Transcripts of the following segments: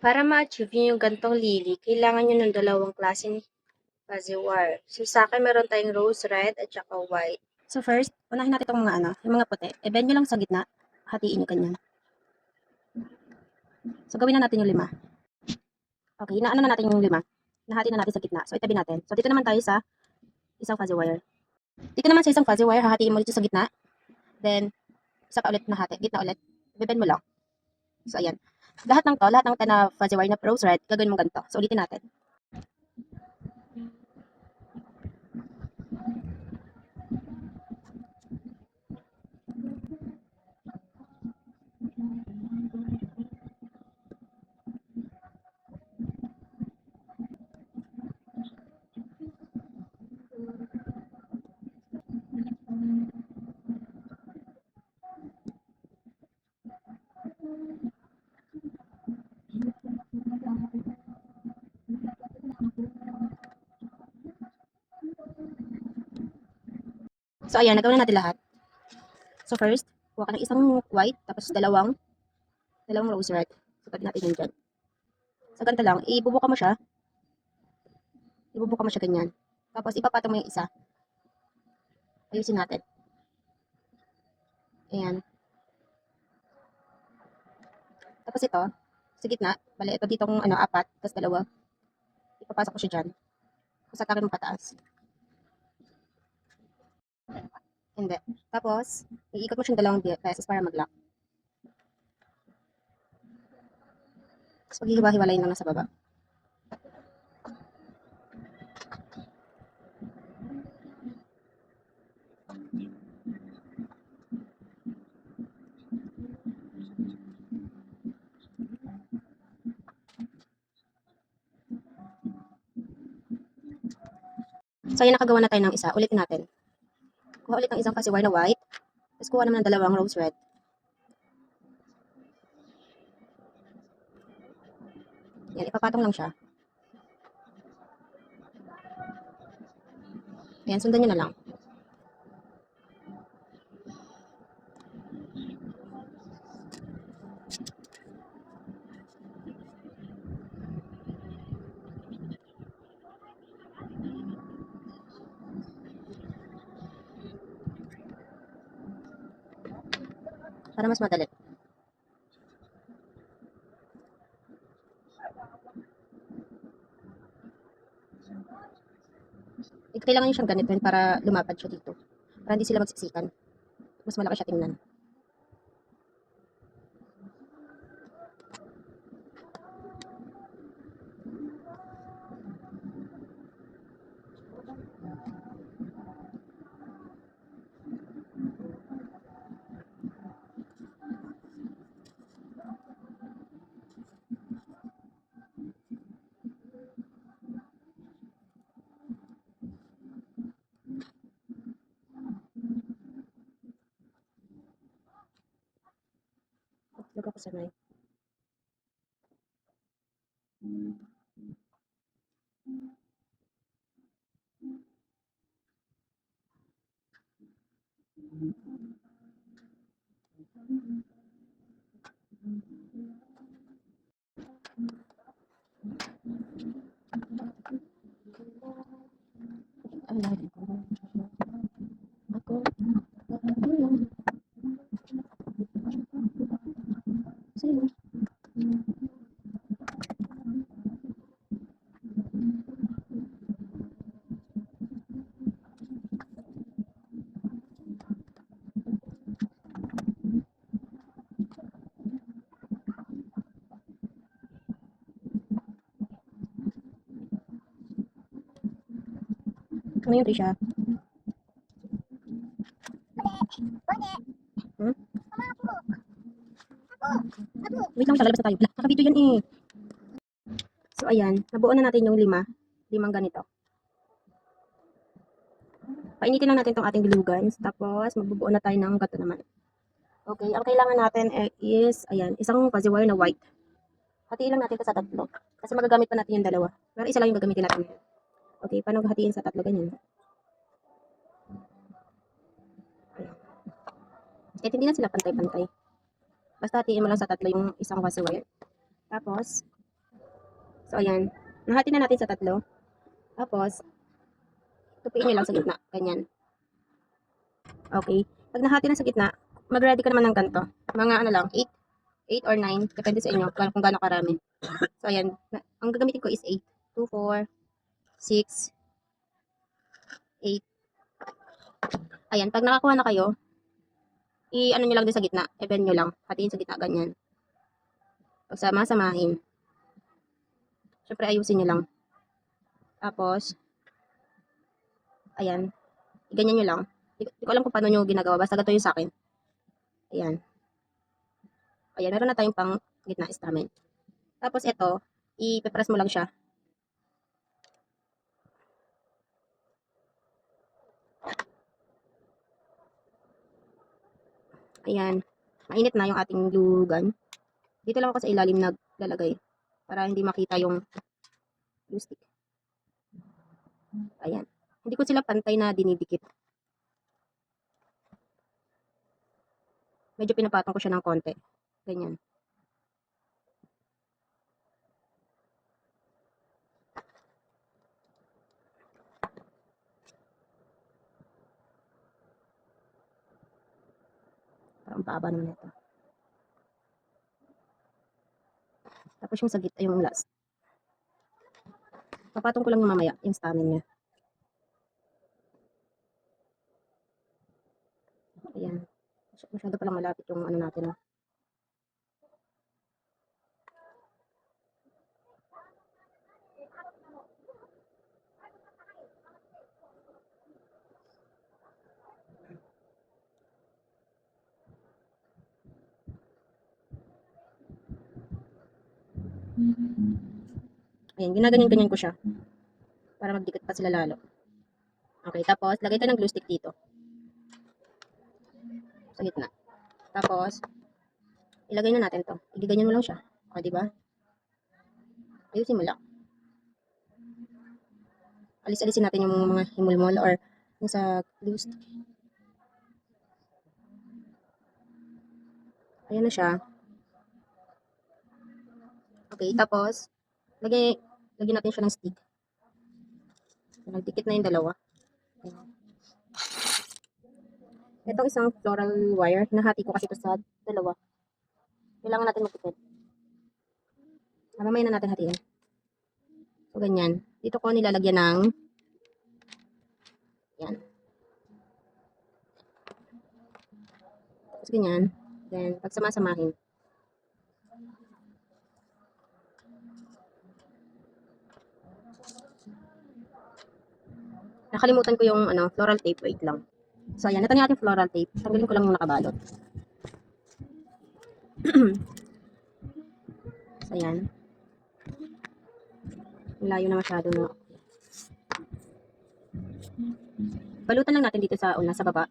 Para ma-achieve niyo yung gantong lily, kailangan niyo ng dalawang klaseng fuzzy wire. So, sa akin meron tayong rose red at saka white. So, first, unahin natin itong mga yung mga puti. I-bend nyo lang sa gitna. Hatiin nyo ganyan. So, gawin na natin yung 5. Okay, inaano na natin yung 5. Nahati na natin sa gitna. So, itabi natin. So, dito naman tayo sa isang fuzzy wire. Dito naman sa isang fuzzy wire, hahatiin mo dito sa gitna. Then, isa ka ulit nahati. Gitna ulit. I-bend mo lang. So, ayan. Lahat ng 10 na fuzzy wire na rose red, gagawin mo ganito. So, ulitin natin. So, ayan. Nagawin na natin lahat. So, first, kuha ka ng isang white, tapos dalawang rose red. So, tabi natin yun dyan. So, ganito lang. Ibubuka mo siya. Ibubuka mo siya ganyan. Tapos, ipapatong mo yung isa. Ayusin natin. Ayan. Tapos ito, sa gitna, bali ito ditong 4, tapos 2. Ipapasok ko siya dyan. Tapos atakin mo pataas. Hindi. Tapos, iikot mo siyang 2 beses para mag-lock. Tapos paghihiwa-hiwalayin lang sa baba. So, ayan, nakagawa na tayo ng isa. Ulitin natin. Kuha ulit ng isang fuzzy wire na white. Tapos kuha naman ng 2 rose red. Yan, ipapatong lang siya. Ayan, sundan nyo na lang. Para mas madali. Kailangan nyo siyang ganito para lumapad siya dito. Para hindi sila magsiksikan. Mas malaki siya tingnan. Lagyan ko sa may. Ako. Sa'yo. Ano yung Trisha? Hmm? Wait lang, lalabas na tayo. Naka-video yan eh. So, ayan. Nabuo na natin yung 5. 5 ganito. Painitin lang natin itong ating glue Tapos, magbubuo na tayo ng gato naman. Okay, ang kailangan natin is, ayan, isang fuzzy wire na white. Hatiin lang natin ito sa 3. Kasi magagamit pa natin yung 2. Pero isa lang yung gagamitin natin. Okay, paano hatiin sa 3? Ganyan. Kahit hindi na sila pantay-pantay. Basta hatiin mo lang sa 3 yung isang fuzzy wire. Tapos, So, ayan. Nahati na natin sa tatlo. Tapos, tupiin nyo lang sa gitna. Ganyan. Okay. Pag nahati na sa gitna, mag-ready ka naman ng ganito. Mga ano lang, 8 or 9. Depende sa inyo kung gaano karami. So, ayan. Ang gagamitin ko is 8. 2, 4, 6, 8. Ayan. Pag nakakuha na kayo, i-ano nyo lang din sa gitna. I-bend nyo lang. Hatiin sa gitna. Ganyan. Pag sama-samahin. Siyempre, ayusin nyo lang. Tapos, ayan. Ganyan nyo lang. Di ko alam kung paano nyo ginagawa. Basta gato yung sa akin. Ayan. Ayan. Meron na tayong pang gitna stamen. Tapos, ito, ipipress mo lang siya. Ayan. Mainit na yung ating glue gun. Dito lang ako sa ilalim naglalagay. Para hindi makita yung glue stick. Ayan. Hindi ko sila pantay na dinidikit. Medyo pinapatong ko siya ng konti. Ganyan. Parang paaba naman ito. Tapos yung sa gitna, yung last. Papatong ko lang yung mamaya, yung stamen niya. Ayan. Masyado palang malapit yung ano natin. Ayan, ginaganyan-ganyan ko siya. Para magdikit pa sila lalo. Okay, tapos lagay tayo ng glue stick dito. Sa gitna. Tapos, ilagay na natin to. Igiganyan mo lang siya. O, diba? Ayusin mo lang. Alis-alisin natin yung mga himulmol or yung sa glue stick. Ayan na siya. Okay, tapos, lagyan natin siya ng stick. Nagdikit na yung dalawa. Ayan. Itong isang floral wire, nahati ko kasi ito sa dalawa. Kailangan natin magtipid. Mamaya na natin hatiin. So, ganyan. Dito ko nilalagyan ng yan. Tapos ganyan. Then, pagsama-samahin. Nakalimutan ko yung floral tape. Wait lang. So, ayan. Ito na yung ating floral tape. Tanggalin ko lang yung nakabalot. So, ayan. Malayo na masyado na. Balutan lang natin dito sa una, sa baba.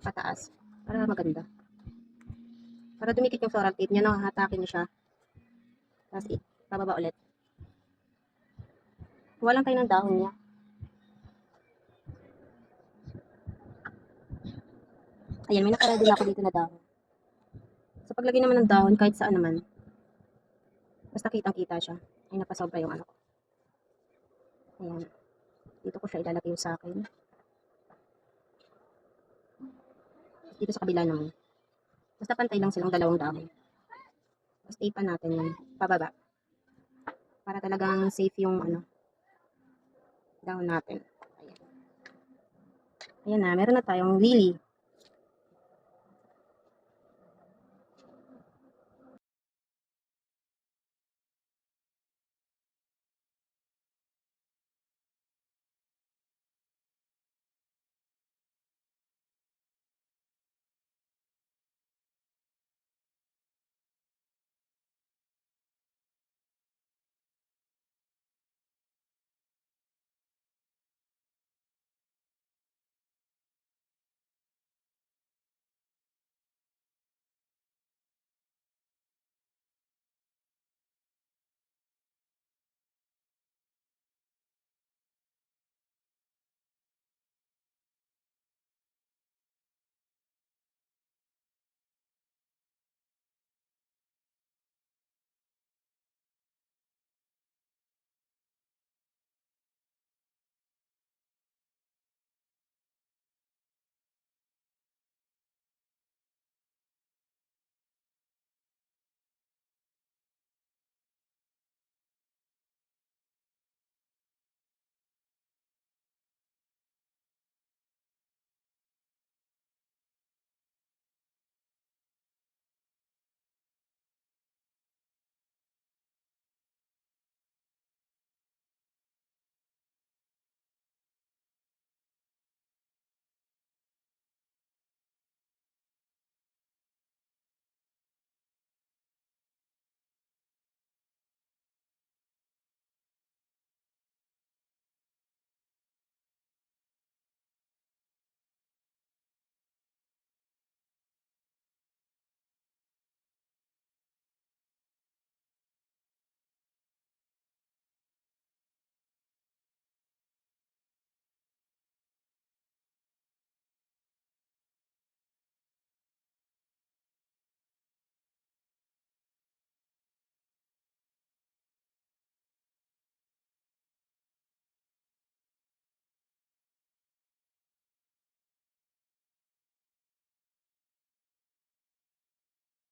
Pataas. Para maganda. Para dumikit yung floral tape niya, nakahatakin niyo siya. Tapos, pababa ulit. Kuha lang tayo ng dahon niya. Ayan, may nakaready na ako dito na dahon. So, paglagay naman ng dahon, kahit saan naman, basta kitang-kita siya. Ay, napasobra yung ano ko. Ayan. Dito ko siya ilalagay sa akin. Dito sa kabila naman. Basta pantay lang silang dalawang dahon. Basta ipan natin yan. Pababa. Para talagang safe yung dahon natin. Ayan. Ayan na, meron na tayong lily.